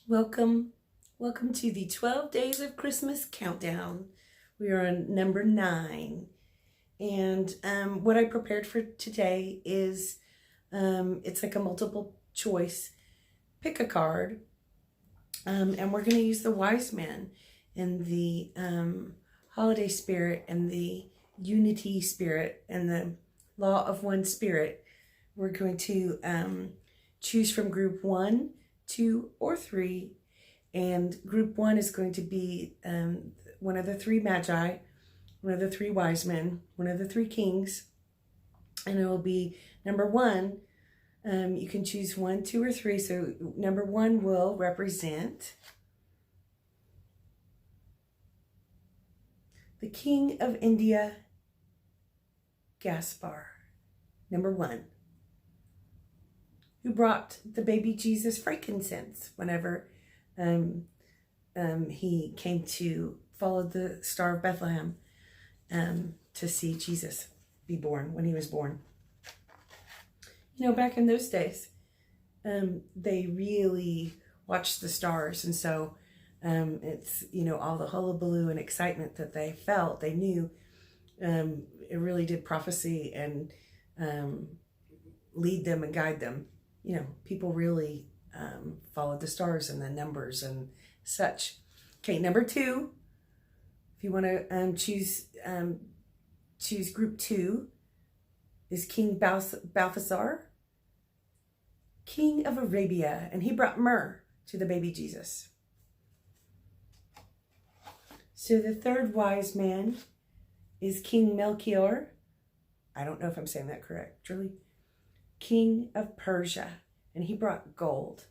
Welcome to the 12 Days of Christmas Countdown. We are on number 9. And what I prepared for today is, it's like a multiple choice. Pick a card. And we're going to use the Wise Man and the holiday spirit and the unity spirit and the law of one spirit. We're going to choose from group 1, 2, or 3, and group 1 is going to be one of the 3 magi, one of the 3 wise men, one of the 3 kings, and it will be number 1. You can choose 1, 2, or 3. So number 1 will represent the King of India, Gaspar. Number 1. Who brought the baby Jesus frankincense whenever he came to follow the Star of Bethlehem to see Jesus be born when he was born. You know, back in those days, they really watched the stars, and so it's, you know, all the hullabaloo and excitement that they felt, they knew it really did prophecy and lead them and guide them. You know, people really followed the stars and the numbers and such. Okay, number 2, if you want to choose group 2, is King Balthasar, King of Arabia, and he brought myrrh to the baby Jesus. So the 3rd wise man is King Melchior. I don't know if I'm saying that correctly. King of Persia, and he brought gold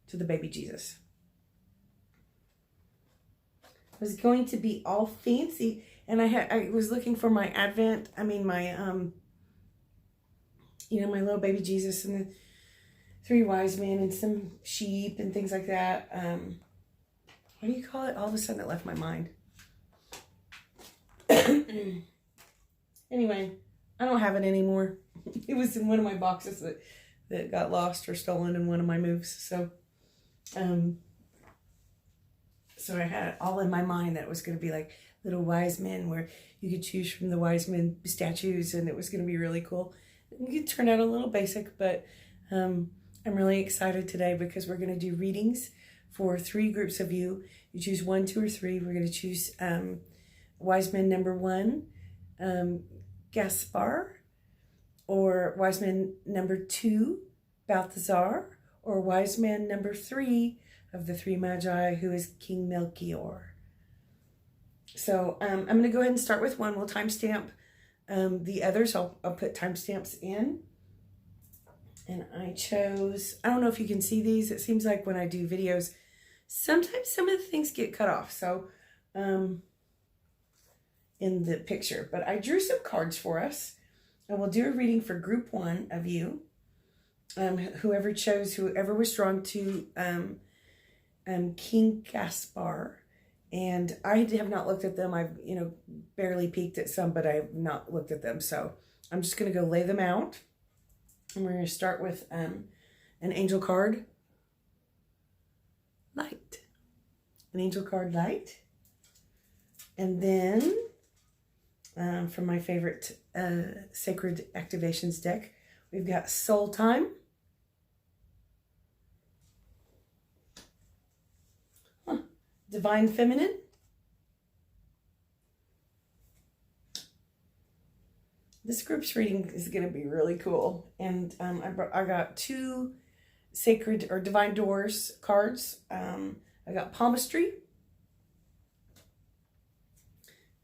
to the baby Jesus. It was going to be all fancy, and I was looking for my Advent. I mean my my little baby Jesus and the 3 wise men and some sheep and things like that. What do you call it? All of a sudden it left my mind. Anyway, I don't have it anymore. It was in one of my boxes that got lost or stolen in one of my moves. So I had it all in my mind that it was going to be like little wise men where you could choose from the wise men statues, and it was going to be really cool. It could turn out a little basic, but I'm really excited today because we're going to do readings for 3 groups of you. You choose 1, 2, or 3. We're going to choose wise man number 1, Gaspar, or wise man number 2, Balthasar, or wise man number 3 of the 3 magi, who is King Melchior. So I'm going to go ahead and start with 1. We'll timestamp the others. I'll put timestamps in. And I chose, I don't know if you can see these. It seems like when I do videos, sometimes some of the things get cut off. So in the picture, but I drew some cards for us. And we'll do a reading for group 1 of you. Whoever was drawn to King Gaspar. And I have not looked at them. I've, barely peeked at some, but I have not looked at them. So I'm just going to go lay them out. And we're going to start with an angel card, light. An angel card, light. And then from my favorite Sacred Activations deck, we've got Soul Time. Divine Feminine. This group's reading is going to be really cool. And I got 2 Sacred or Divine Doors cards. I got Palmistry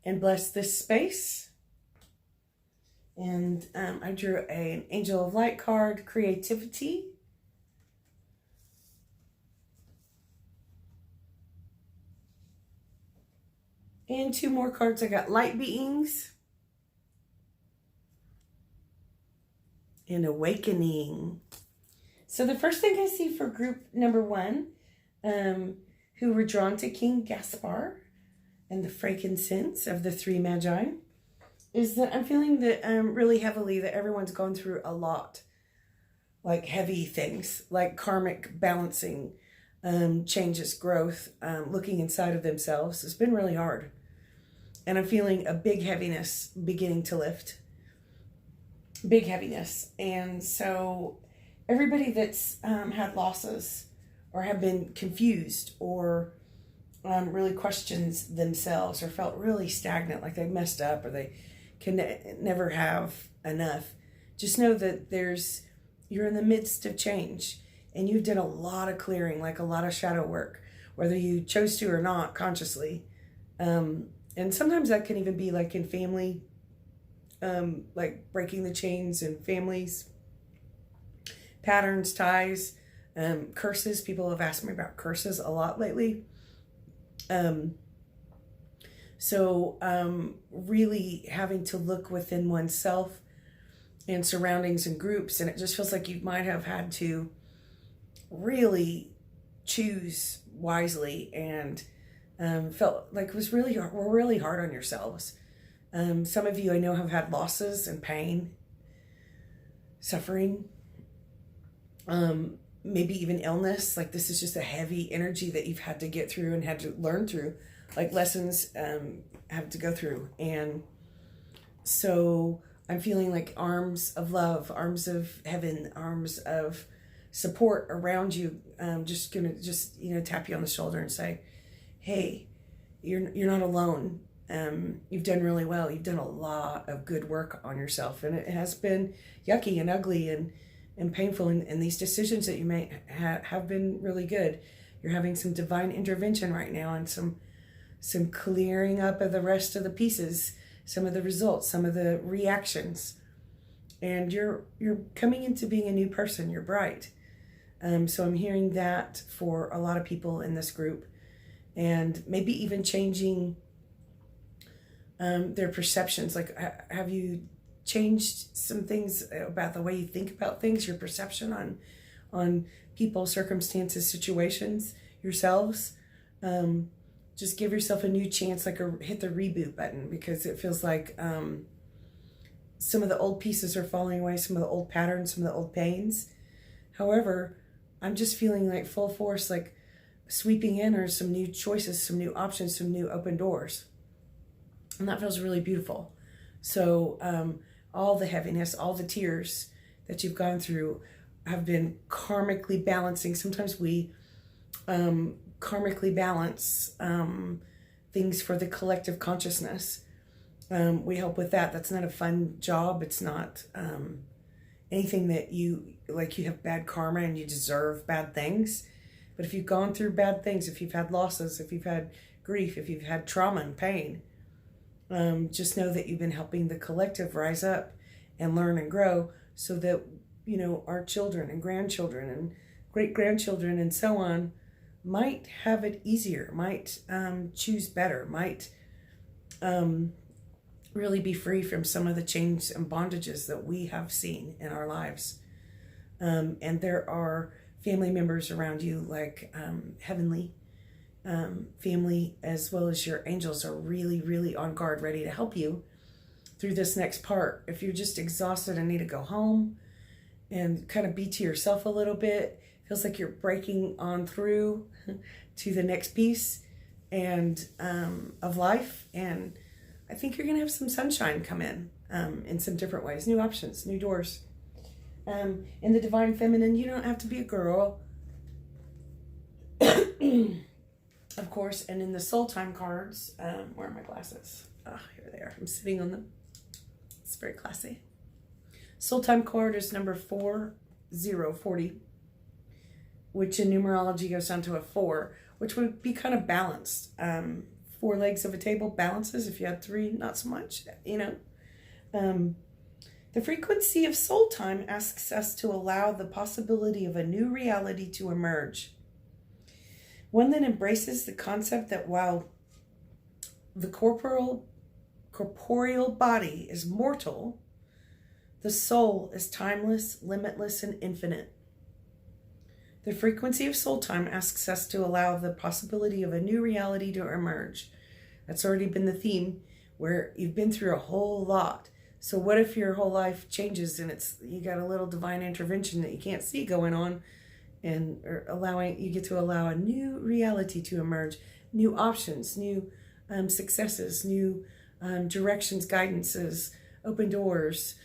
and Bless This Space. And I drew an Angel of Light card, Creativity. And 2 more cards. I got Light Beings and Awakening. So the first thing I see for group number 1, who were drawn to King Gaspar and the frankincense of the 3 magi, is that I'm feeling that really heavily that everyone's gone through a lot, like heavy things, like karmic balancing, changes, growth, looking inside of themselves has been really hard. And I'm feeling a big heaviness beginning to lift. Big heaviness. And so everybody that's had losses or have been confused or really questions themselves or felt really stagnant, like they messed up or they can never have enough, just know that you're in the midst of change and you've done a lot of clearing, like a lot of shadow work, whether you chose to or not consciously. And sometimes that can even be like in family, like breaking the chains in families, patterns, ties, curses. People have asked me about curses a lot lately. So really having to look within oneself and surroundings and groups, and it just feels like you might have had to really choose wisely and felt like it was really hard on yourselves. Some of you I know have had losses and pain, suffering, maybe even illness. Like this is just a heavy energy that you've had to get through and had to learn through, like lessons have to go through. And so I'm feeling like arms of love, arms of heaven, arms of support around you. Just gonna tap you on the shoulder and say, hey, you're not alone. You've done really well. You've done a lot of good work on yourself, and it has been yucky and ugly and painful, and these decisions that you may have been really good. You're having some divine intervention right now and some clearing up of the rest of the pieces, some of the results, some of the reactions, and you're coming into being a new person. You're bright. So I'm hearing that for a lot of people in this group, and maybe even changing their perceptions. Like, have you changed some things about the way you think about things, your perception on people, circumstances, situations, yourselves? Just give yourself a new chance, like hit the reboot button, because it feels like some of the old pieces are falling away, some of the old patterns, some of the old pains. However, I'm just feeling like full force, like sweeping in are some new choices, some new options, some new open doors. And that feels really beautiful. So all the heaviness, all the tears that you've gone through have been karmically balancing. Sometimes we karmically balance things for the collective consciousness. We help with that. That's not a fun job. It's not anything that you have bad karma and you deserve bad things. But if you've gone through bad things, if you've had losses, if you've had grief, if you've had trauma and pain, just know that you've been helping the collective rise up and learn and grow, so that our children and grandchildren and great-grandchildren and so on might have it easier, might choose better, might really be free from some of the chains and bondages that we have seen in our lives. And there are family members around you, like heavenly family, as well as your angels, are really, really on guard, ready to help you through this next part. If you're just exhausted and need to go home and kind of be to yourself a little bit, feels like you're breaking on through to the next piece and of life. And I think you're going to have some sunshine come in some different ways, new options, new doors. In the divine feminine, you don't have to be a girl, of course. And in the soul time cards, where are my glasses? Oh, here they are. I'm sitting on them. It's very classy. Soul time card is number 4040, which in numerology goes down to a 4, which would be kind of balanced. 4 legs of a table balances. If you had 3, not so much, The frequency of soul time asks us to allow the possibility of a new reality to emerge. One that embraces the concept that while the corporeal body is mortal, the soul is timeless, limitless, and infinite. The frequency of soul time asks us to allow the possibility of a new reality to emerge. That's already been the theme, where you've been through a whole lot. So what if your whole life changes and you got a little divine intervention that you can't see going on, and you get to allow a new reality to emerge, new options, new successes, new directions, guidances, open doors,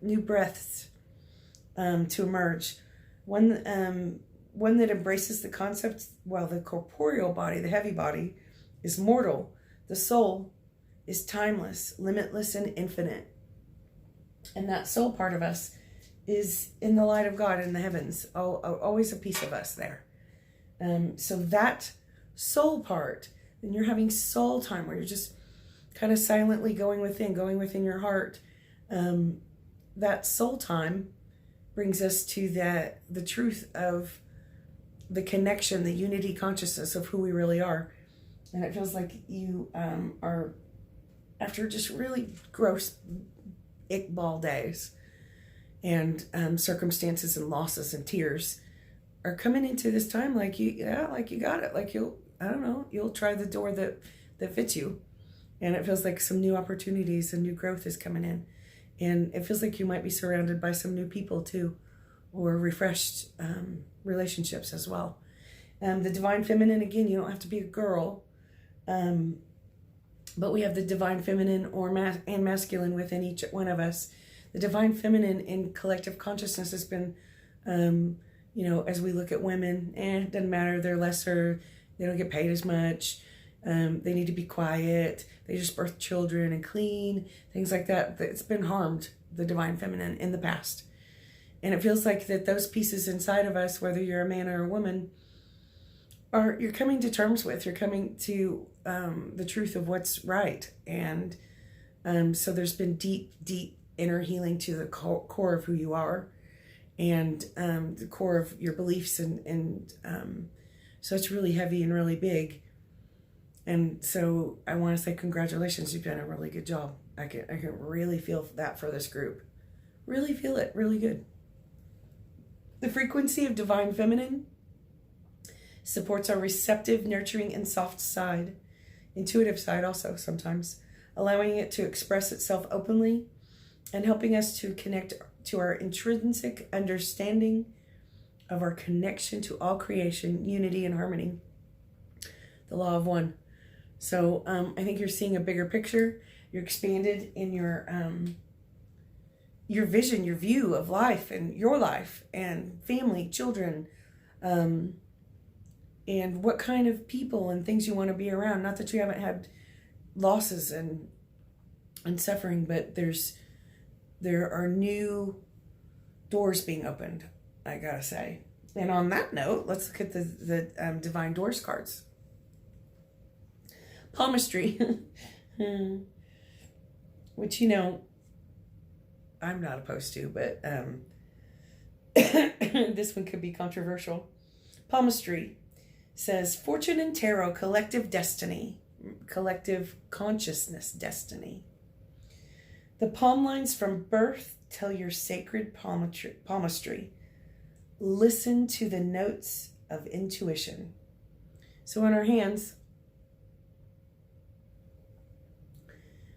new breaths to emerge. One that embraces the concept, while the corporeal body, the heavy body, is mortal, the soul is timeless, limitless, and infinite. And that soul part of us is in the light of God in the heavens, always a piece of us there. So that soul part, and you're having soul time where you're just kind of silently going within your heart. That soul time brings us to the truth of the connection, the unity consciousness of who we really are. And it feels like you are, after just really gross ickball days and circumstances and losses and tears, are coming into this time like you got it. Like you'll try the door that fits you. And it feels like some new opportunities and new growth is coming in. And it feels like you might be surrounded by some new people too, or refreshed relationships as well. The divine feminine, again, you don't have to be a girl, but we have the divine feminine and masculine within each one of us. The divine feminine in collective consciousness has been, as we look at women, it doesn't matter, they're lesser, they don't get paid as much, they need to be quiet, they just birth children and clean, things like that. It's been harmed, the divine feminine, in the past. And it feels like that those pieces inside of us, whether you're a man or a woman, you're coming to terms with, you're coming to the truth of what's right. And so there's been deep inner healing to the core of who you are, and the core of your beliefs. And so it's really heavy and really big. And so I want to say congratulations, you've done a really good job. I can really feel that for this group. Really feel it, really good. The frequency of divine feminine supports our receptive, nurturing, and soft side. Intuitive side also sometimes. Allowing it to express itself openly and helping us to connect to our intrinsic understanding of our connection to all creation, unity, and harmony. The law of one. So I think you're seeing a bigger picture. You're expanded in your vision, your view of life and family, children, and what kind of people and things you want to be around. Not that you haven't had losses and suffering, but there are new doors being opened, I gotta say. And on that note, let's look at the Divine Doors cards. Palmistry, which, I'm not opposed to, but this one could be controversial. Palmistry says, fortune and tarot, collective destiny, collective consciousness destiny. The palm lines from birth tell your sacred palmistry. Listen to the notes of intuition. So in our hands,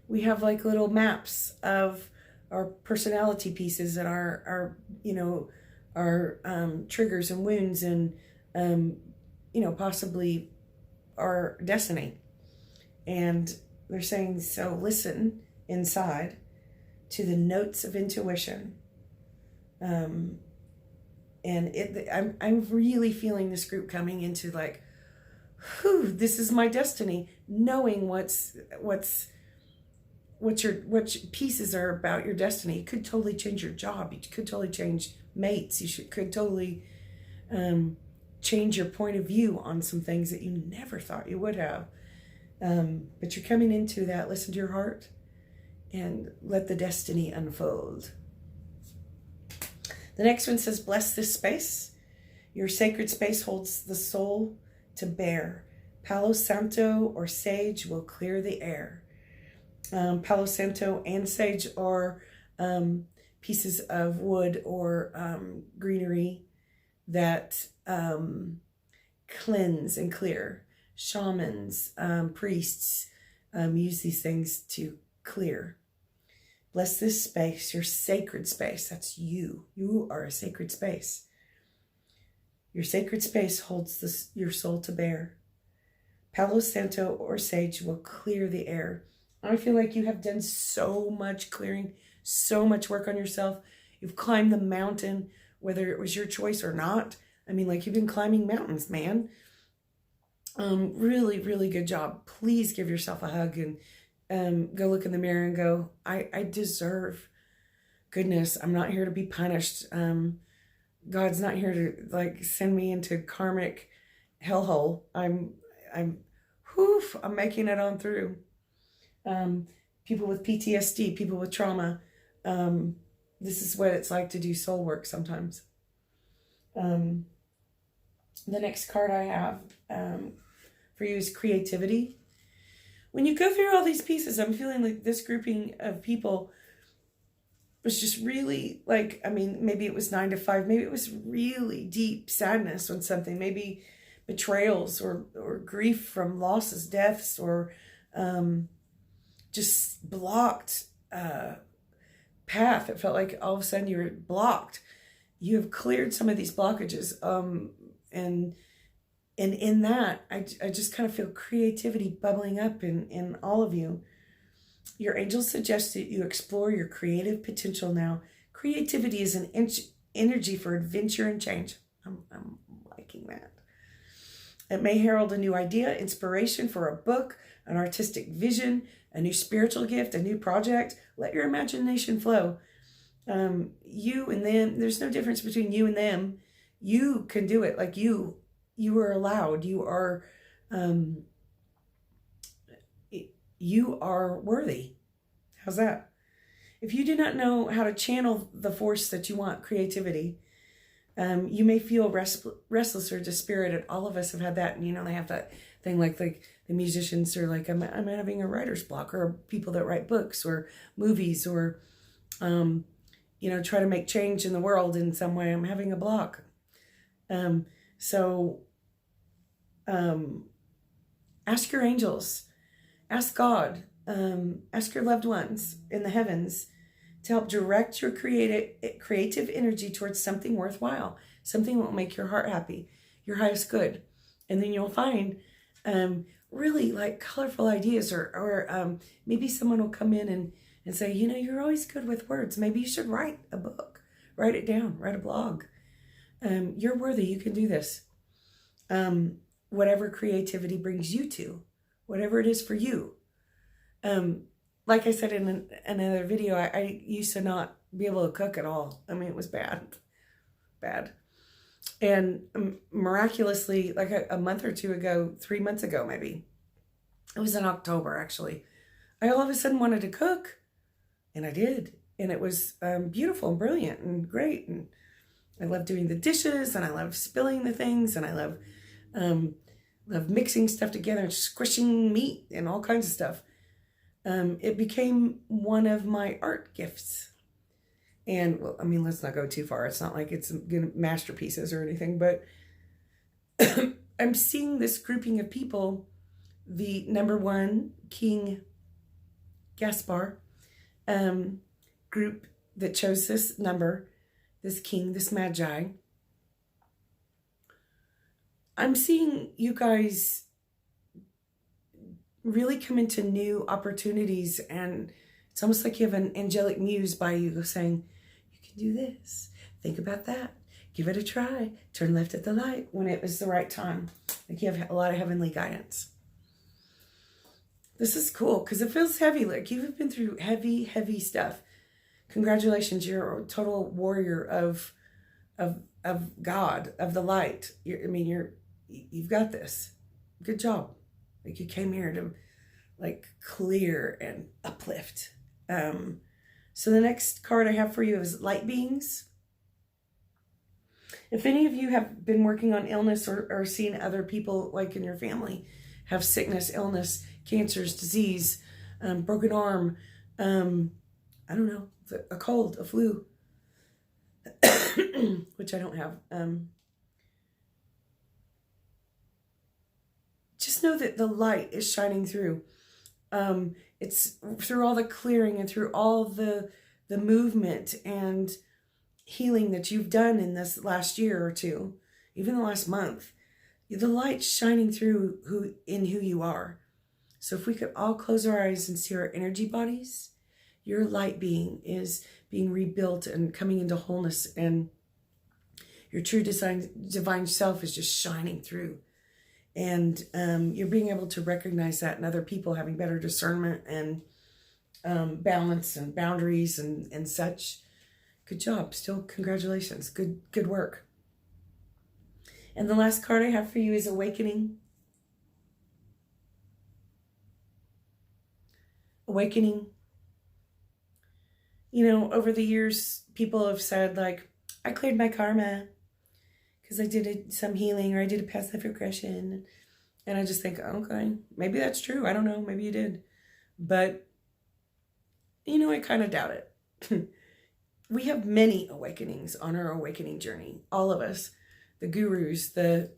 we have like little maps of our personality pieces and our triggers and wounds and, possibly our destiny. And they're saying, so listen inside to the notes of intuition. And I'm really feeling this group coming into like, this is my destiny, knowing what pieces are about your destiny. It could totally change your job. You could totally change mates. Could totally change your point of view on some things that you never thought you would have. But you're coming into that. Listen to your heart and let the destiny unfold. The next one says, bless this space. Your sacred space holds the soul to bear. Palo Santo or sage will clear the air. Palo Santo and sage are pieces of wood or greenery that cleanse and clear. Shamans, priests use these things to clear. Bless this space, your sacred space. That's you. You are a sacred space. Your sacred space holds your soul to bear. Palo Santo or sage will clear the air. I feel like you have done so much clearing, so much work on yourself. You've climbed the mountain, whether it was your choice or not. I mean, like, you've been climbing mountains, man. Really, really good job. Please give yourself a hug and go look in the mirror and go, I deserve goodness. I'm not here to be punished. God's not here to like send me into karmic hellhole. I'm making it on through. People with PTSD, people with trauma. This is what it's like to do soul work sometimes. The next card I have for you is creativity. When you go through all these pieces, I'm feeling like this grouping of people was just really like, I mean, maybe it was 9 to 5. Maybe it was really deep sadness on something. Maybe betrayals or grief from losses, deaths, or just blocked path. It felt like all of a sudden you were blocked. You have cleared some of these blockages. And in that, I just kind of feel creativity bubbling up in all of you. Your angels suggest that you explore your creative potential now. Creativity is an energy for adventure and change. I'm liking that. It may herald a new idea, inspiration for a book, an artistic vision, a new spiritual gift, a new project. Let your imagination flow. You and them, there's no difference between you and them. You can do it. Like you are allowed. You are worthy. How's that? If you do not know how to channel the force that you want, creativity, you may feel restless or dispirited. All of us have had that. And, they have that thing like the musicians are like, I'm having a writer's block, or people that write books or movies or, try to make change in the world in some way. I'm having a block. Ask your angels, ask God, ask your loved ones in the heavens to help direct your creative energy towards something worthwhile, something that will make your heart happy, your highest good. And then you'll find really like colorful ideas, or maybe someone will come in and say, you're always good with words. Maybe you should write a book, write it down, write a blog. You're worthy. You can do this. Whatever creativity brings you to, whatever it is for you. Like I said in another video, I used to not be able to cook at all. I mean, it was bad. And miraculously, like a month or two ago, 3 months ago maybe, it was in October actually, I all of a sudden wanted to cook. And I did. And it was beautiful and brilliant and great. And I love doing the dishes, and I love spilling the things, and I love mixing stuff together and squishing meat and all kinds of stuff. It became one of my art gifts. And, well, I mean, let's not go too far. It's not like it's masterpieces or anything, but I'm seeing this grouping of people, the number 1 King Gaspar group that chose this number, this king, this magi. I'm seeing you guys really come into new opportunities, and it's almost like you have an angelic muse by you saying, you can do this, think about that, give it a try, turn left at the light when it was the right time. Like you have a lot of heavenly guidance. This is cool because it feels heavy. Like you've been through heavy, heavy stuff. Congratulations, you're a total warrior of God, of the light. You've got this. Good job. Like you came here to like clear and uplift. So the next card I have for you is light beings. If any of you have been working on illness or seen other people like in your family have sickness, illness, cancers, disease, broken arm, I don't know, a cold, a flu, which I don't have. Just know that the light is shining through. It's through all the clearing and through all the movement and healing that you've done in this last year or two. even the last month, the light's shining through who you are. So if we could all close our eyes and see our energy bodies, your light being is being rebuilt and coming into wholeness, and your true divine self is just shining through. And you're being able to recognize that in other people, having better discernment and balance and boundaries and such. Good job. Still, congratulations. Good work. And the last card I have for you is Awakening. Awakening. You know, over the years, people have said, like, I cleared my karma because I did some healing, or I did a passive regression. And I just think, okay, maybe that's true. I don't know. Maybe you did. But, you know, I kind of doubt it. We have many awakenings on our awakening journey. All of us. The gurus, the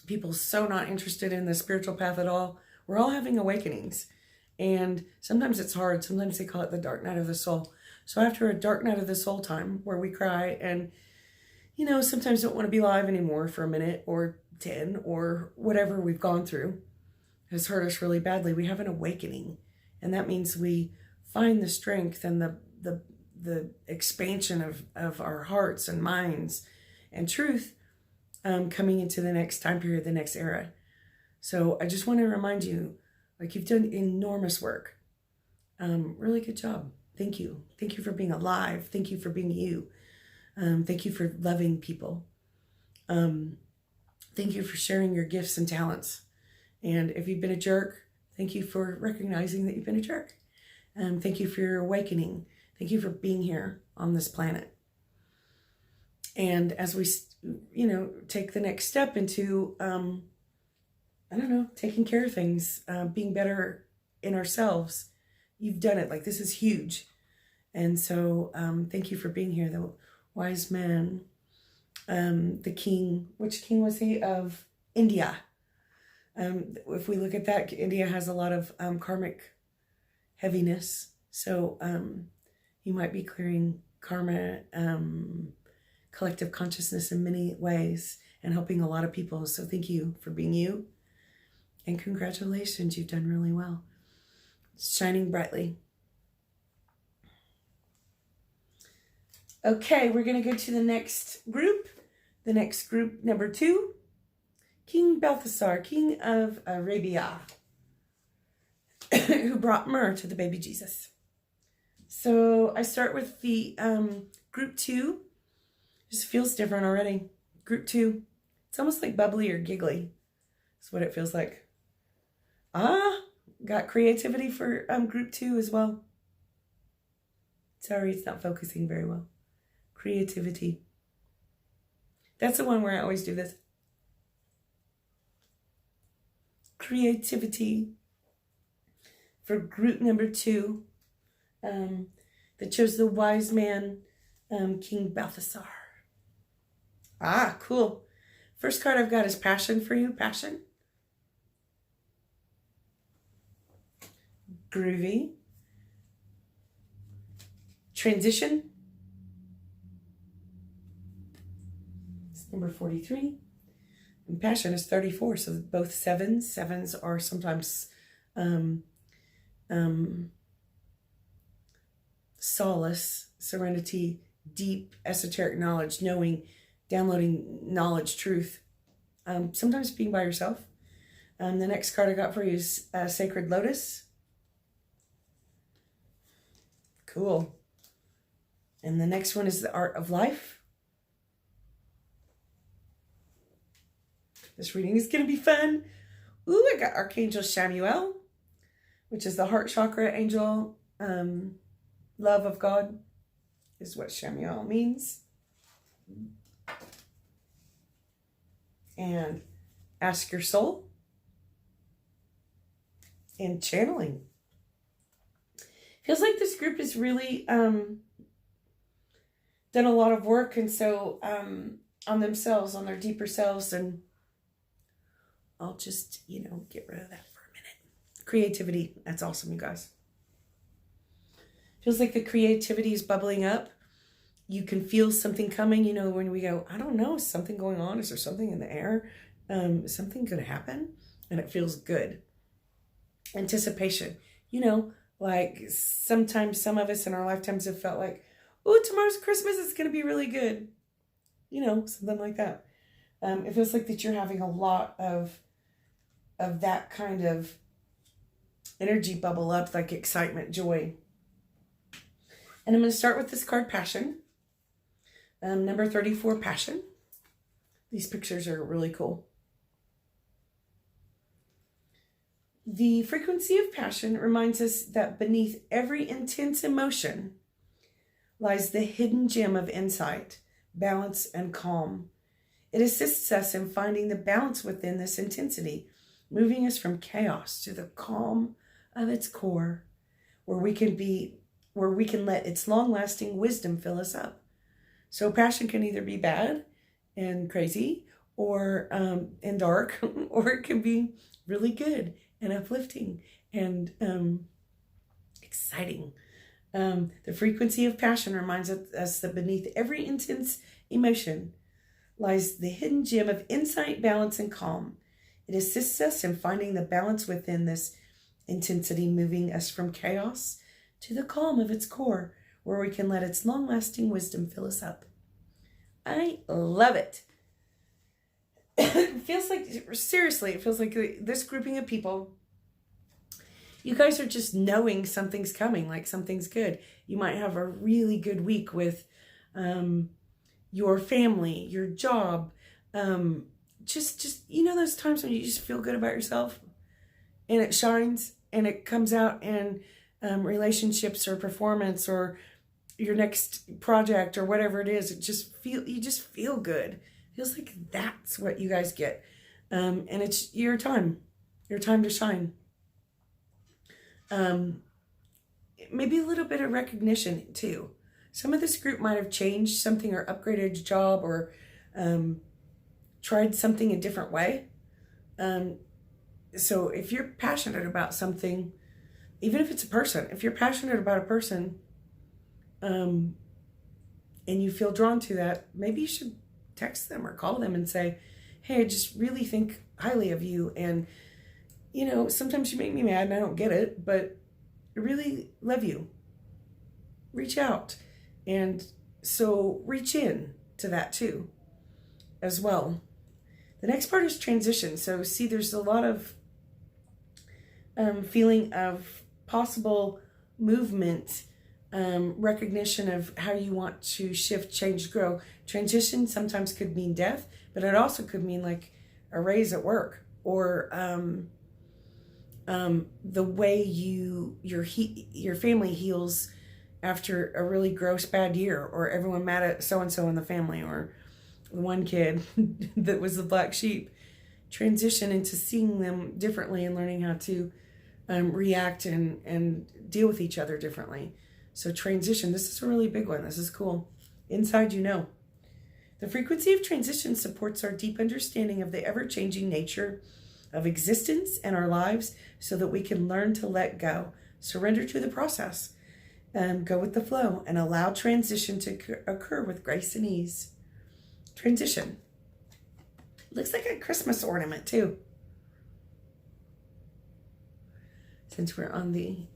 people so not interested in the spiritual path at all. We're all having awakenings. And sometimes it's hard. Sometimes they call it the dark night of the soul. So after a dark night of the soul time where we cry and, you know, sometimes don't want to be alive anymore for a minute or 10 or whatever we've gone through has hurt us really badly, we have an awakening. And that means we find the strength and the expansion of our hearts and minds and truth coming into the next time period, the next era. So I just want to remind you, like, you've done enormous work. Really good job. Thank you. Thank you for being alive. Thank you for being you. Thank you for loving people. Thank you for sharing your gifts and talents. And if you've been a jerk, thank you for recognizing that you've been a jerk. Thank you for your awakening. Thank you for being here on this planet. And as we, you know, take the next step into, I don't know, taking care of things, being better in ourselves, you've done it. Like, this is huge. And so thank you for being here. The wise man, the king, which king was he? Of India. If we look at that, India has a lot of karmic heaviness. So you might be clearing karma, collective consciousness in many ways and helping a lot of people. So thank you for being you. And congratulations, you've done really well. Shining brightly. Okay, we're going to go to the next group. The next group, number 2. King Balthasar, King of Arabia, who brought myrrh to the baby Jesus. So I start with the group 2. Just feels different already. Group 2. It's almost like bubbly or giggly. That's what it feels like. Got creativity for group 2 as well. Sorry, it's not focusing very well. Creativity. That's the one where I always do this. Creativity. For group number 2, that chose the wise man, King Balthasar. Cool. First card I've got is passion for you. Passion. Groovy. Transition. It's number 43. And passion is 34. So both sevens. Sevens are sometimes solace, serenity, deep esoteric knowledge, knowing, downloading knowledge, truth. Sometimes being by yourself. The next card I got for you is Sacred Lotus. Cool. And the next one is the Art of Life. This reading is going to be fun. Ooh, I got Archangel Shamuel, which is the heart chakra angel. Love of God is what Shamuel means. And Ask Your Soul. And channeling. Feels like this group has really done a lot of work, and so on themselves, on their deeper selves, and I'll just, get rid of that for a minute. Creativity. That's awesome, you guys. Feels like the creativity is bubbling up. you can feel something coming, when we go, I don't know, is something going on? Is there something in the air? Is something going to happen? And it feels good. Anticipation, like sometimes some of us in our lifetimes have felt like, oh, tomorrow's Christmas, it's going to be really good. Something like that. It feels like that you're having a lot of that kind of energy bubble up, like excitement, joy. And I'm going to start with this card, Passion. Number 34, Passion. These pictures are really cool. The frequency of passion reminds us that beneath every intense emotion lies the hidden gem of insight, balance, and calm. It assists us in finding the balance within this intensity, moving us from chaos to the calm of its core, where we can let its long-lasting wisdom fill us up. So passion can either be bad and crazy, or and dark, or it can be really good and uplifting and exciting. The frequency of passion reminds us that beneath every intense emotion lies the hidden gem of insight, balance, and calm. It assists us in finding the balance within this intensity, moving us from chaos to the calm of its core, where we can let its long-lasting wisdom fill us up. I love it. It feels like this grouping of people, you guys are just knowing something's coming, like something's good. You might have a really good week with your family, your job. Just those times when you just feel good about yourself and it shines and it comes out in relationships or performance or your next project or whatever it is. You just feel good. It feels like that's what you guys get. And it's your time to shine. Maybe a little bit of recognition too. Some of this group might have changed something or upgraded a job or tried something a different way. So if you're passionate about something, even if it's a person, if you're passionate about a person, and you feel drawn to that, maybe you should text them or call them and say, hey, I just really think highly of you. And, sometimes you make me mad and I don't get it, but I really love you. Reach out. And so reach in to that too, as well. The next part is transition. So see, there's a lot of feeling of possible movement, recognition of how you want to shift, change, grow. Transition sometimes could mean death, but it also could mean like a raise at work, or the way your family heals after a really gross bad year, or everyone mad at so-and-so in the family, or the one kid that was the black sheep. Transition into seeing them differently and learning how to react and deal with each other differently. So transition, this is a really big one. This is cool. Inside, The frequency of transition supports our deep understanding of the ever-changing nature of existence and our lives, so that we can learn to let go, surrender to the process, go with the flow, and allow transition to occur with grace and ease. Transition. Looks like a Christmas ornament too. Since we're on the,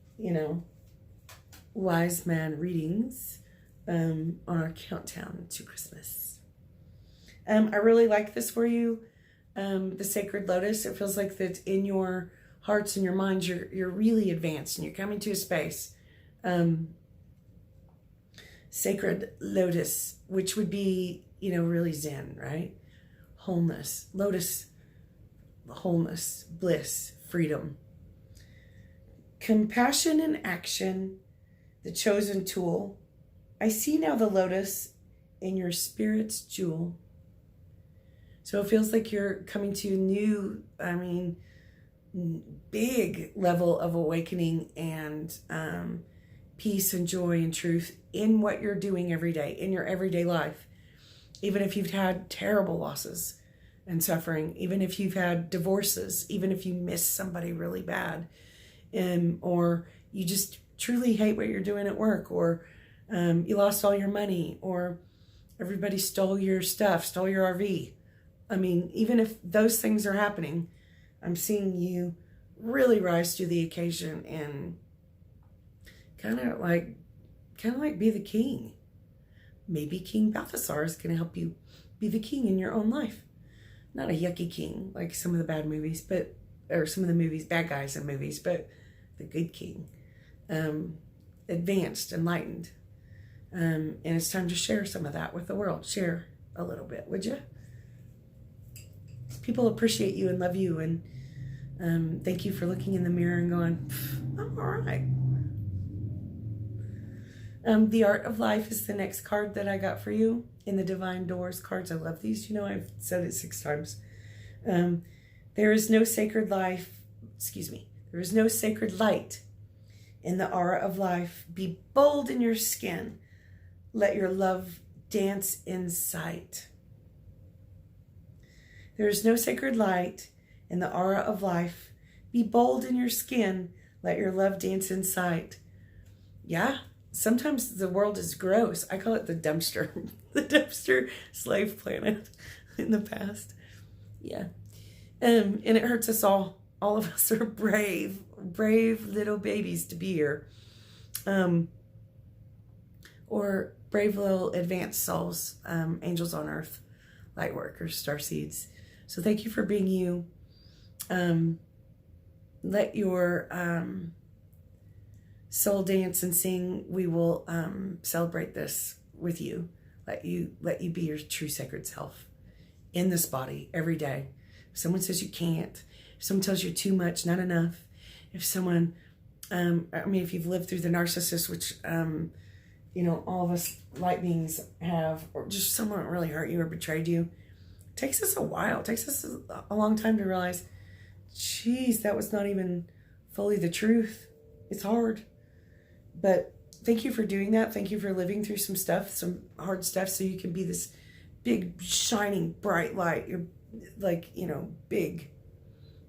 Wise Man readings on our countdown to Christmas. I really like this for you. The Sacred Lotus. It feels like that in your hearts and your minds, you're really advanced and you're coming to a space. Sacred Lotus, which would be, really Zen, right? Wholeness. Lotus, wholeness, bliss, freedom. Compassion in action, the chosen tool. I see now the lotus in your spirit's jewel. So it feels like you're coming to a new, big level of awakening and peace and joy and truth in what you're doing every day, in your everyday life. Even if you've had terrible losses and suffering, even if you've had divorces, even if you miss somebody really bad, or you just truly hate what you're doing at work, or You lost all your money, or everybody stole your stuff, stole your RV. I mean, even if those things are happening, I'm seeing you really rise to the occasion and kind of like be the king. Maybe King Balthasar is going to help you be the king in your own life. Not a yucky king like some of the bad movies, or some of the movies, bad guys in movies, but the good king. Advanced, enlightened. And it's time to share some of that with the world. Share a little bit, would you? People appreciate you and love you, and thank you for looking in the mirror and going, I'm all right. The Art of Life is the next card that I got for you in the Divine Doors cards. I love these. You know, I've said it 6 times. There is no sacred life, there is no sacred light in the aura of life. Be bold in your skin. Let your love dance in sight. There is no sacred light in the aura of life. Be bold in your skin. Let your love dance in sight. Yeah, sometimes the world is gross. I call it the dumpster. The dumpster slave planet in the past. Yeah. And it hurts us all. All of us are brave little babies to be here. Or brave little advanced souls, angels on earth, light workers, star seeds. So thank you for being you. Let your soul dance and sing. We will celebrate this with you. Let you be your true sacred self in this body every day. If someone says you can't, if someone tells you too much, not enough, if someone, if you've lived through the narcissist, which, all of us light beings have, or just someone really hurt you or betrayed you, it takes us a while. It takes us a long time to realize, geez, that was not even fully the truth. It's hard. But thank you for doing that. Thank you for living through some stuff, some hard stuff, so you can be this big, shining, bright light. You're like, big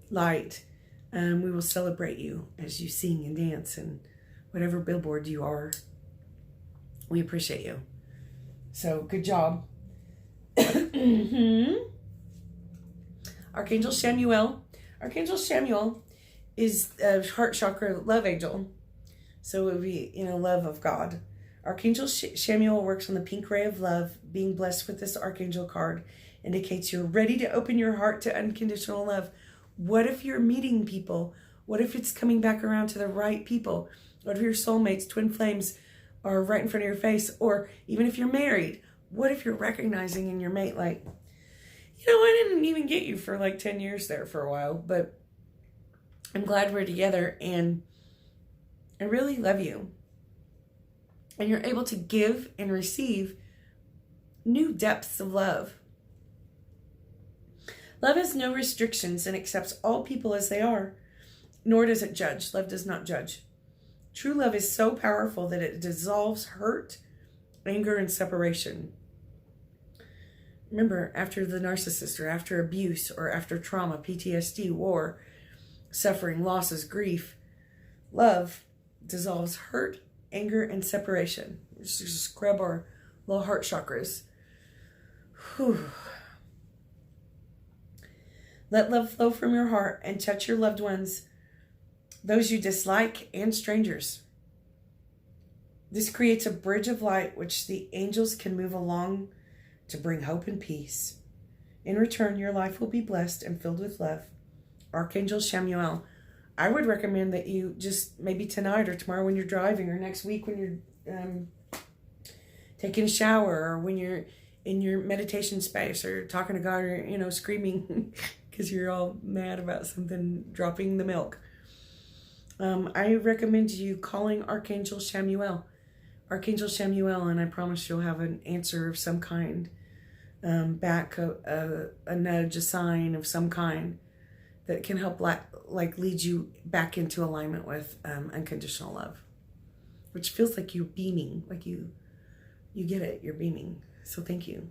light. We will celebrate you as you sing and dance and whatever billboard you are. We appreciate you. So good job. Archangel Samuel. Archangel Samuel is a heart chakra love angel. So it would be, love of God. Archangel Samuel works on the pink ray of love. Being blessed with this archangel card indicates you're ready to open your heart to unconditional love. What if you're meeting people? What if it's coming back around to the right people? What if your soulmates, twin flames, are right in front of your face? Or even if you're married, what if you're recognizing in your mate, like, I didn't even get you for like 10 years there for a while, but I'm glad we're together and I really love you. And you're able to give and receive new depths of love. Love has no restrictions and accepts all people as they are, nor does it judge. Love does not judge. True love is so powerful that it dissolves hurt, anger, and separation. Remember, after the narcissist, or after abuse, or after trauma, PTSD, war, suffering, losses, grief, love dissolves hurt, anger, and separation. Just scrub our low heart chakras. Whew. Let love flow from your heart and touch your loved ones, those you dislike, and strangers. This creates a bridge of light which the angels can move along to bring hope and peace. In return, your life will be blessed and filled with love. Archangel Samuel. I would recommend that you just maybe tonight or tomorrow when you're driving, or next week when you're taking a shower, or when you're in your meditation space, or talking to God, or screaming because you're all mad about something dropping the milk. I recommend you calling Archangel Samuel. Archangel Samuel, and I promise you'll have an answer of some kind, back, a nudge, a sign of some kind that can help lead you back into alignment with unconditional love, which feels like you're beaming, like you get it, you're beaming. So thank you.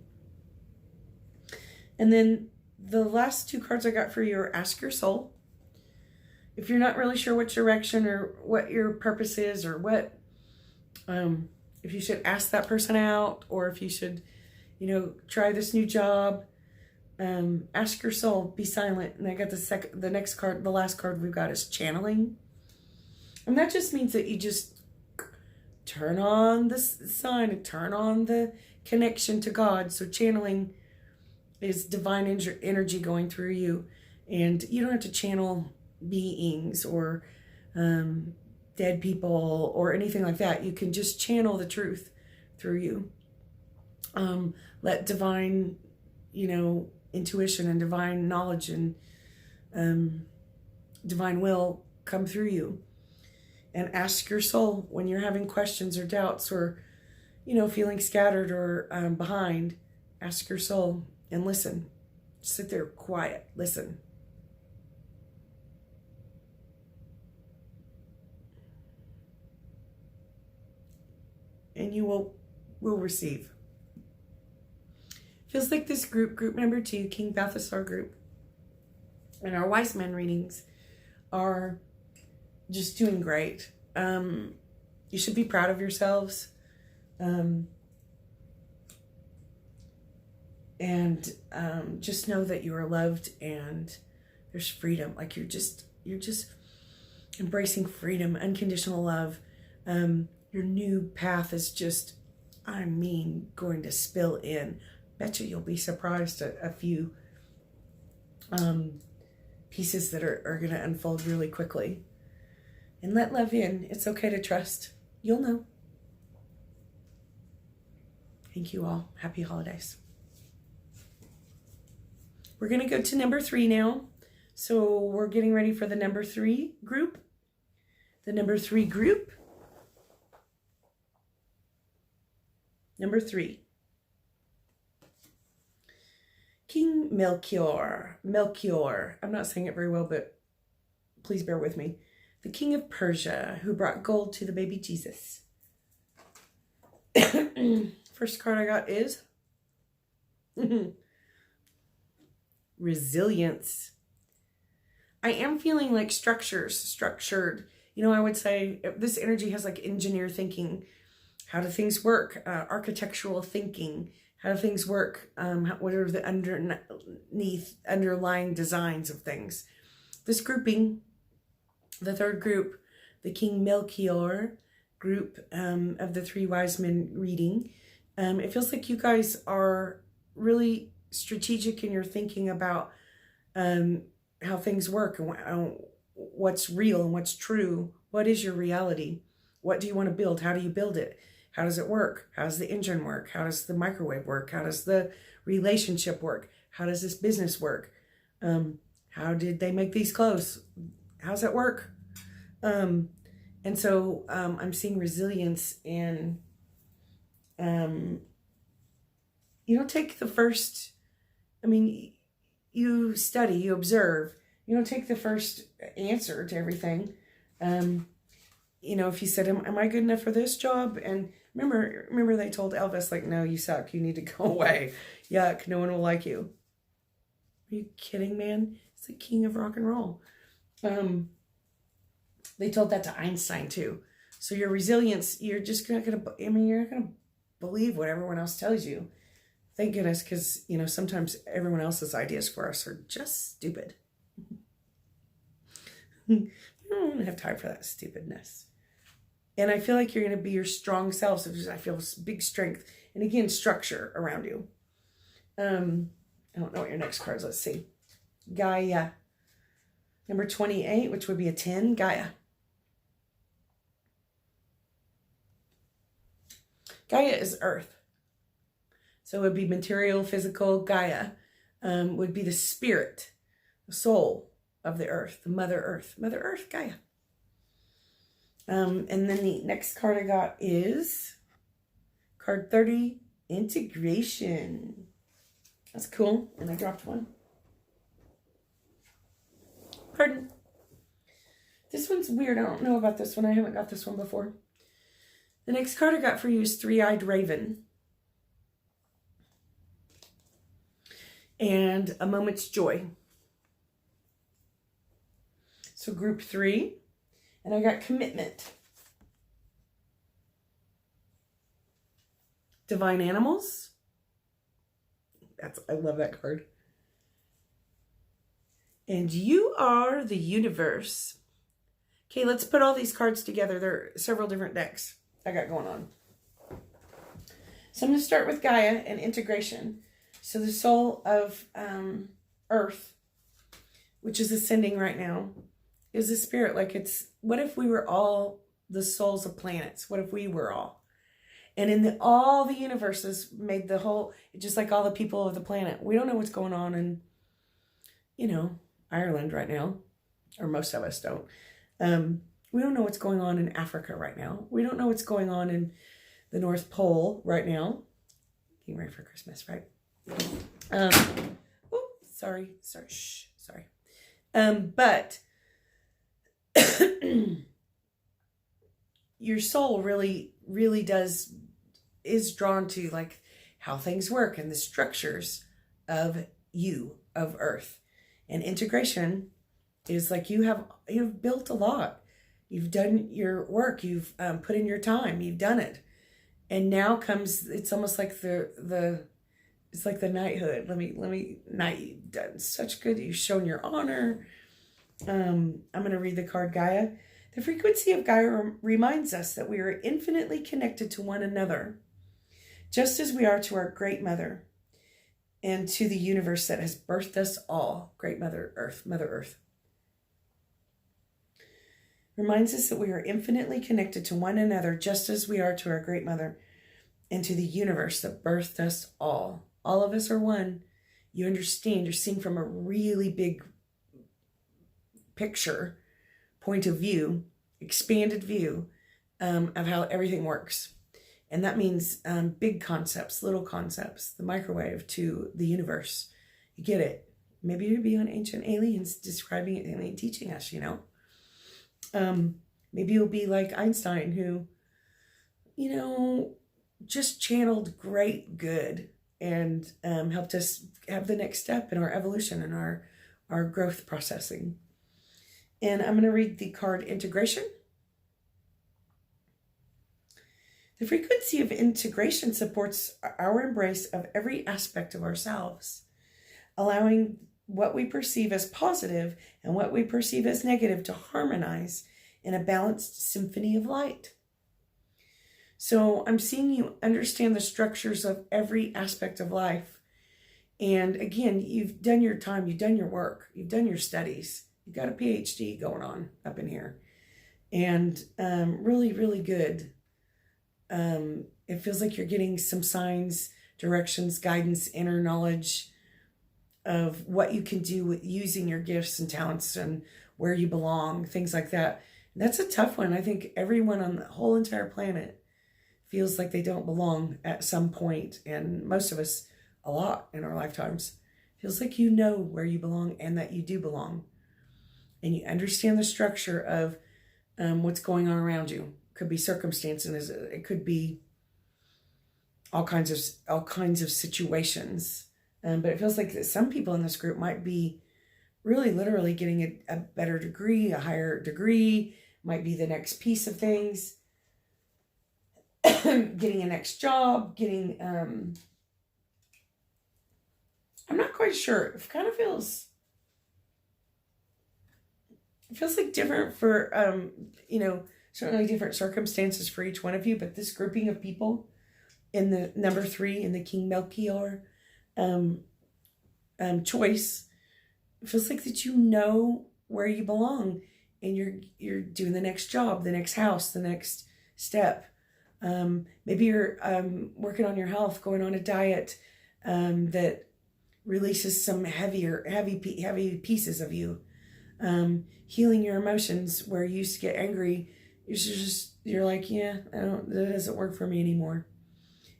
And then the last 2 cards I got for you are Ask Your Soul. If you're not really sure which direction or what your purpose is, or what if you should ask that person out, or if you should, try this new job. Ask your soul, be silent. And I got the next card, the last card we've got is channeling. And that just means that you just turn on the sun and turn on the connection to God. So channeling is divine energy going through you. And you don't have to channel beings or dead people or anything like that. You can just channel the truth through you. Let divine, intuition and divine knowledge and divine will come through you. And ask your soul when you're having questions or doubts or, feeling scattered or behind. Ask your soul and listen. Sit there quiet. Listen. And you will receive. Feels like this group number 2, King Balthasar group, and our Wise Man readings are just doing great. You should be proud of yourselves. And just know that you are loved and there's freedom. Like you're just embracing freedom, unconditional love. Your new path is just, going to spill in. Bet you'll be surprised at a few pieces that are going to unfold really quickly. And let love in. It's okay to trust. You'll know. Thank you all. Happy holidays. We're going to go to number 3 now. So we're getting ready for the number 3 group. The number 3 group. Number 3. King Melchior. I'm not saying it very well, but please bear with me. The king of Persia, who brought gold to the baby Jesus. First card I got is resilience. I am feeling like structured. I would say this energy has like engineer thinking. How do things work? Architectural thinking. How do things work? What are the underlying designs of things? This grouping, the third group, the King Melchior group of the 3 wise men reading, it feels like you guys are really strategic in your thinking about how things work and what's real and what's true. What is your reality? What do you want to build? How do you build it? How does it work? How does the engine work? How does the microwave work? How does the relationship work? How does this business work? How did they make these clothes? How's that work? And so I'm seeing resilience and you don't take the first, you study, you observe. You don't take the first answer to everything. If you said, am I good enough for this job? And remember they told Elvis, like, no, you suck. You need to go away. Yuck. No one will like you. Are you kidding, man? It's the king of rock and roll. They told that to Einstein too. So your resilience, you're just not going to, you're not going to believe what everyone else tells you. Thank goodness, because, sometimes everyone else's ideas for us are just stupid. I don't have time for that stupidness. And I feel like you're going to be your strong self. So I feel big strength. And again, structure around you. I don't know what your next card is. Let's see. Gaia. Number 28, which would be a 10. Gaia. Gaia is earth. So it would be material, physical. Gaia would be the spirit, the soul of the earth, the Mother Earth. Mother Earth, Gaia. And then the next card I got is card 30, integration. That's cool. And I dropped one. Pardon. This one's weird. I don't know about this one. I haven't got this one before. The next card I got for you is Three-Eyed Raven. And A Moment's Joy. So group 3. And I got commitment. divine animals. I love that card. And you are the universe. Okay, let's put all these cards together. There are several different decks I got going on. So I'm going to start with Gaia and integration. So the soul of Earth, which is ascending right now, is a spirit. Like, it's, what if we were all the souls of planets? What if we were all? And in all the universes made the whole, just like all the people of the planet. We don't know what's going on in, Ireland right now, or most of us don't. We don't know what's going on in Africa right now. We don't know what's going on in the North Pole right now. Getting ready for Christmas, right? Sorry. But your soul really is drawn to like how things work and the structures of Earth. And integration is like you've built a lot. You've done your work. You've put in your time. You've done it. And now comes, it's almost like it's like the knighthood. Let me knight. You've done such good. You've shown your honor. I'm going to read the card Gaia. The frequency of Gaia reminds us that we are infinitely connected to one another, just as we are to our Great Mother and to the universe that has birthed us all. Great Mother Earth, Mother Earth. Reminds us that we are infinitely connected to one another, just as we are to our Great Mother and to the universe that birthed us all. All of us are one. You understand, you're seeing from a really big picture, point of view, expanded view of how everything works. And that means big concepts, little concepts, the microwave to the universe. You get it. Maybe you'd be on Ancient Aliens describing it and teaching us, Maybe you'll be like Einstein, who, just channeled great good and helped us have the next step in our evolution and our growth processing. And I'm going to read the card Integration. The frequency of integration supports our embrace of every aspect of ourselves, allowing what we perceive as positive and what we perceive as negative to harmonize in a balanced symphony of light. So I'm seeing you understand the structures of every aspect of life. And again, you've done your time, you've done your work, you've done your studies, you've got a PhD going on up in here. And really, really good. It feels like you're getting some signs, directions, guidance, inner knowledge of what you can do with using your gifts and talents and where you belong, things like that. And that's a tough one. I think everyone on the whole entire planet feels like they don't belong at some point, and most of us a lot in our lifetimes. Feels like you know where you belong and that you do belong. And you understand the structure of what's going on around you. Could be circumstances, it could be all kinds of situations. But it feels like that some people in this group might be really literally getting a better degree, a higher degree, might be the next piece of things, getting a next job, getting, I'm not quite sure. It kind of feels like different for, certainly different circumstances for each one of you, but this grouping of people in the number 3 in the King Melchior choice, it feels like that you know where you belong, and you're doing the next job, the next house, the next step. Maybe you're working on your health, going on a diet that releases some heavy pieces of you. Healing your emotions where you used to get angry. You're like, yeah, that doesn't work for me anymore.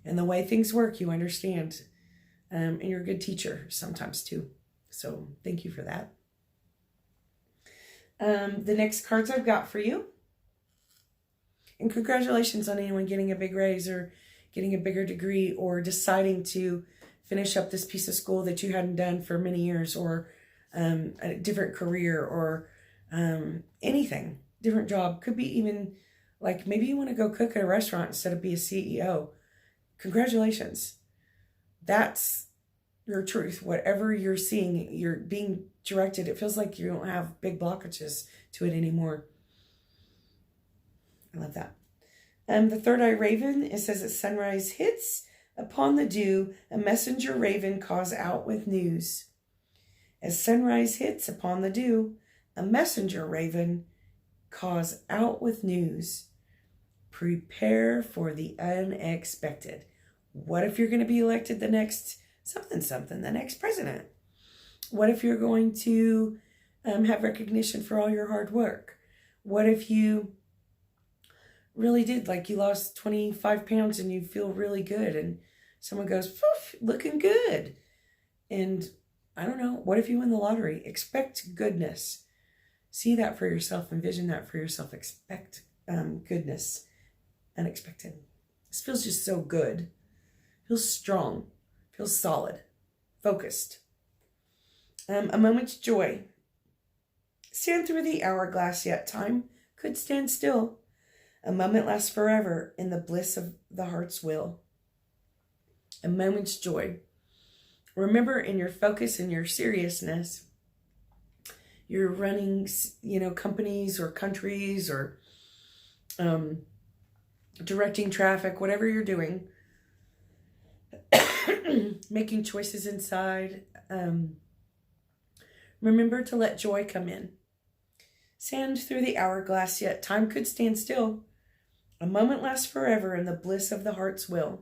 And the way things work, you understand. And you're a good teacher sometimes too. So thank you for that. The next cards I've got for you. And congratulations on anyone getting a big raise or getting a bigger degree or deciding to finish up this piece of school that you hadn't done for many years, or a different career, or anything, different job. Could be even like maybe you want to go cook at a restaurant instead of be a CEO. congratulations. That's your truth. Whatever you're seeing, you're being directed. It feels like you don't have big blockages to it anymore. I love that. The third eye raven, it says at sunrise hits upon the dew, a messenger raven calls out with news. As sunrise hits upon the dew, a messenger raven calls out with news. Prepare for the unexpected. What if you're going to be elected the next something, the next president? What if you're going to have recognition for all your hard work? What if you really did, like you lost 25 pounds and you feel really good and someone goes, poof, looking good. And I don't know, what if you win the lottery? Expect goodness. See that for yourself, envision that for yourself. Expect goodness, unexpected. This feels just so good. Feels strong, feels solid, focused. A moment's joy. Stand through the hourglass, yet time could stand still. A moment lasts forever in the bliss of the heart's will. A moment's joy. Remember, in your focus and your seriousness, you're running, companies or countries or directing traffic, whatever you're doing, making choices inside. Remember to let joy come in. Stand through the hourglass, yet time could stand still. A moment lasts forever in the bliss of the heart's will.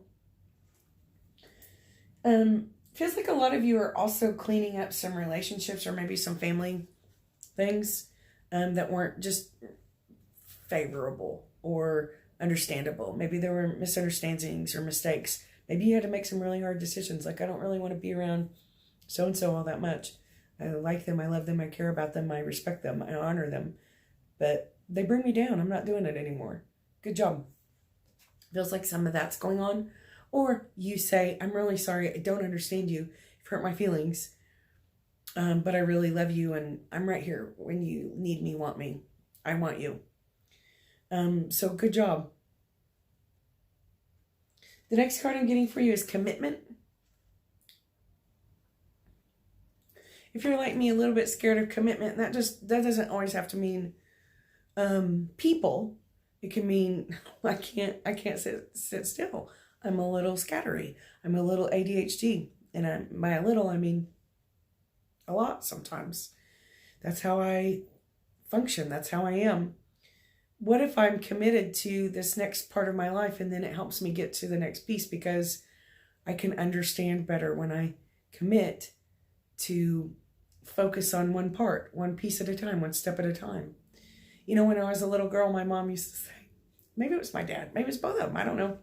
Feels like a lot of you are also cleaning up some relationships or maybe some family things that weren't just favorable or understandable. Maybe there were misunderstandings or mistakes. Maybe you had to make some really hard decisions. Like, I don't really want to be around so-and-so all that much. I like them, I love them, I care about them, I respect them, I honor them. But they bring me down. I'm not doing it anymore. Good job. Feels like some of that's going on. Or you say, I'm really sorry, I don't understand you. You've hurt my feelings. But I really love you and I'm right here when you need me, want me. I want you. So good job. The next card I'm getting for you is commitment. If you're like me, a little bit scared of commitment, that doesn't always have to mean people. It can mean I can't sit still. I'm a little scattery. I'm a little ADHD. And by a little, I mean a lot sometimes. That's how I function. That's how I am. What if I'm committed to this next part of my life and then it helps me get to the next piece because I can understand better when I commit to focus on one part, one piece at a time, one step at a time. When I was a little girl, my mom used to say, maybe it was my dad, maybe it was both of them, I don't know.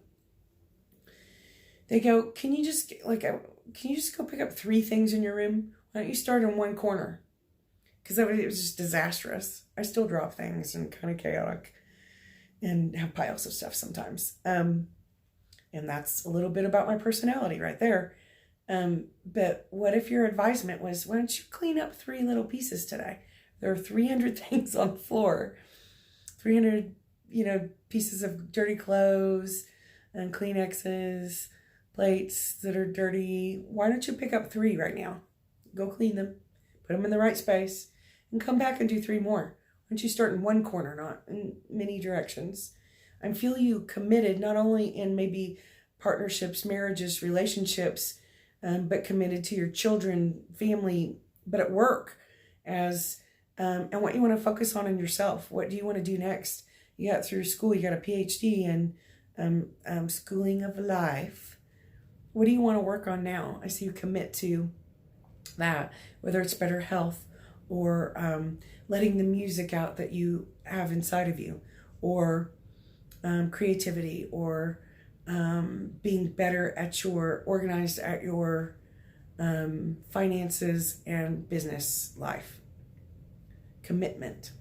They go, can you just go pick up 3 things in your room? Why don't you start in one corner? Because it was just disastrous. I still drop things and kind of chaotic and have piles of stuff sometimes. And that's a little bit about my personality right there. But what if your advisement was, why don't you clean up 3 little pieces today? There are 300 things on the floor, 300, pieces of dirty clothes and Kleenexes, plates that are dirty. Why don't you pick up 3 right now? Go clean them, put them in the right space, and come back and do 3 more. Why don't you start in one corner, not in many directions? I feel you committed, not only in maybe partnerships, marriages, relationships, but committed to your children, family, but at work, and what you want to focus on in yourself. What do you want to do next? You got through school, you got a PhD in schooling of life. What do you want to work on now? I see you commit to that, whether it's better health or letting the music out that you have inside of you, or creativity, or being better at organized at your finances and business life. Commitment.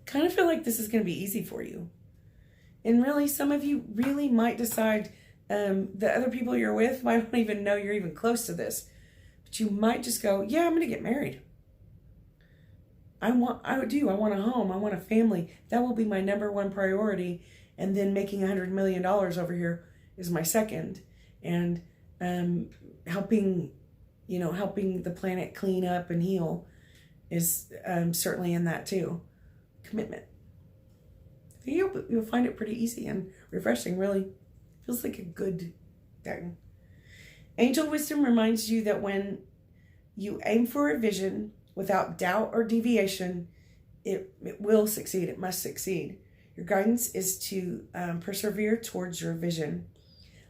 Kind of feel like this is going to be easy for you. And really, some of you really might decide the other people you're with might not even know you're even close to this. But you might just go, yeah, I'm going to get married. I want a home. I want a family. That will be my number one priority. and then making $100 million over here is my second. And helping the planet clean up and heal is certainly in that too. Commitment. I think you'll find it pretty easy and refreshing, really. Feels like a good thing. Angel wisdom reminds you that when you aim for a vision without doubt or deviation, it will succeed. It must succeed. Your guidance is to persevere towards your vision.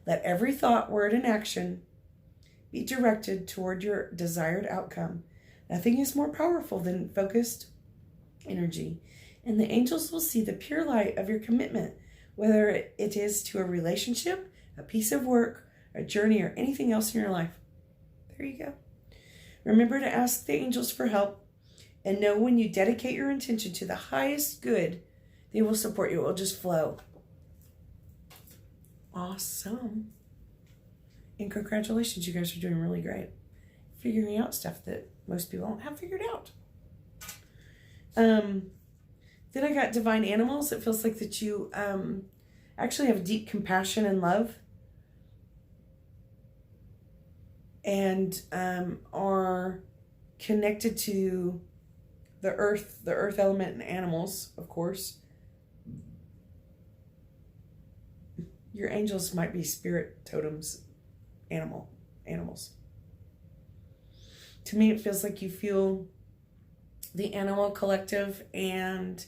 Let every thought, word, and action be directed toward your desired outcome. Nothing is more powerful than focused energy. And the angels will see the pure light of your commitment, whether it is to a relationship, a piece of work, a journey, or anything else in your life. There you go. Remember to ask the angels for help, and know when you dedicate your intention to the highest good, they will support you. It will just flow. Awesome. And congratulations, you guys are doing really great. Figuring out stuff that most people don't have figured out. Then I got divine animals. It feels like that you actually have deep compassion and love. And are connected to the earth element and animals, of course. Your angels might be spirit totems, animals. To me, it feels like you feel the animal collective, and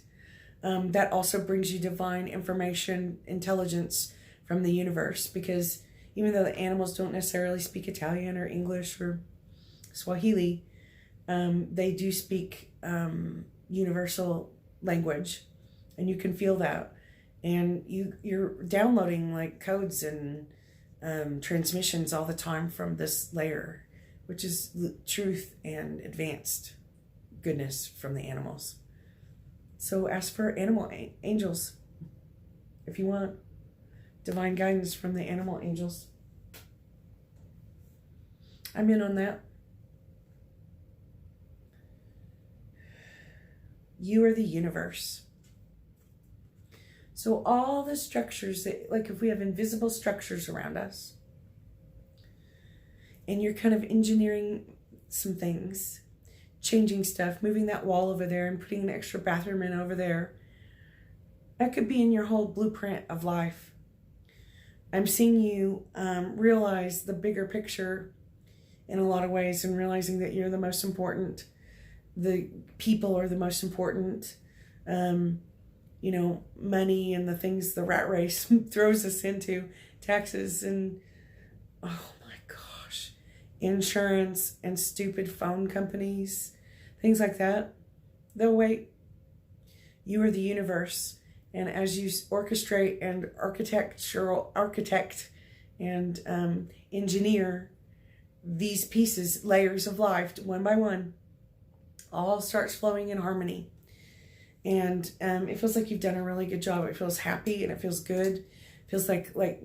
that also brings you divine information, intelligence from the universe, because even though the animals don't necessarily speak Italian or English or Swahili, they do speak universal language, and you can feel that. And you're downloading like codes and transmissions all the time from this layer, which is truth and advanced goodness from the animals. So ask for animal angels if you want divine guidance from the animal angels. I'm in on that. You are the universe. So all the structures that, like if we have invisible structures around us, and you're kind of engineering some things, changing stuff, moving that wall over there and putting an extra bathroom in over there, that could be in your whole blueprint of life. I'm seeing you realize the bigger picture in a lot of ways, and realizing that you're the most important. The people are the most important. Money and the things the rat race throws us into, taxes and, oh my gosh, insurance and stupid phone companies, things like that. They'll wait. You are the universe. And as you orchestrate and architect and engineer these pieces, layers of life, one by one, all starts flowing in harmony. And it feels like you've done a really good job. It feels happy and it feels good. It feels like a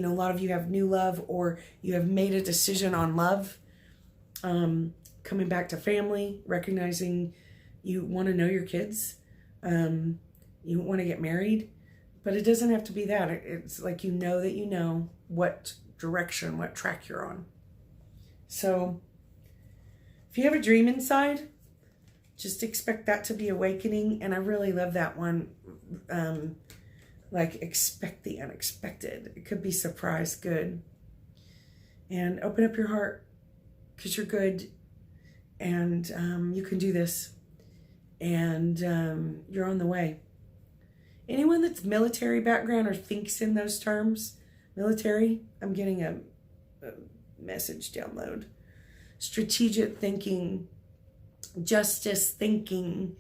lot of you have new love, or you have made a decision on love. Coming back to family, recognizing you want to know your kids. You want to get married, but it doesn't have to be that. It's like you know that you know what direction, what track you're on. So if you have a dream inside, just expect that to be awakening. And I really love that one. Expect the unexpected. It could be surprise good. And open up your heart, because you're good. And you can do this. And you're on the way. Anyone that's military background or thinks in those terms, military, I'm getting a message download. Strategic thinking, justice thinking,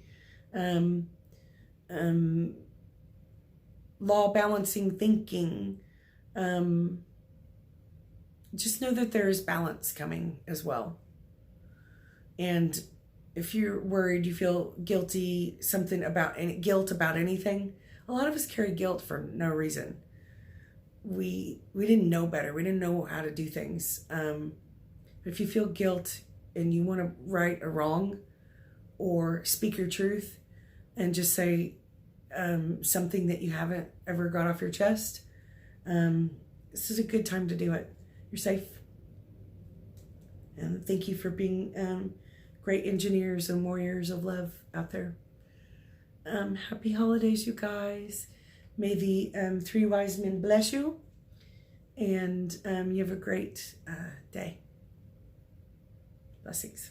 law balancing thinking. Just know that there is balance coming as well. And if you're worried, you feel guilty, guilt about anything, a lot of us carry guilt for no reason. We didn't know better. We didn't know how to do things. If you feel guilt and you want to right a wrong or speak your truth and just say, something that you haven't ever got off your chest, this is a good time to do it. You're safe. And thank you for being great engineers and warriors of love out there. Happy holidays, you guys. May the three wise men bless you. And you have a great day. Blessings.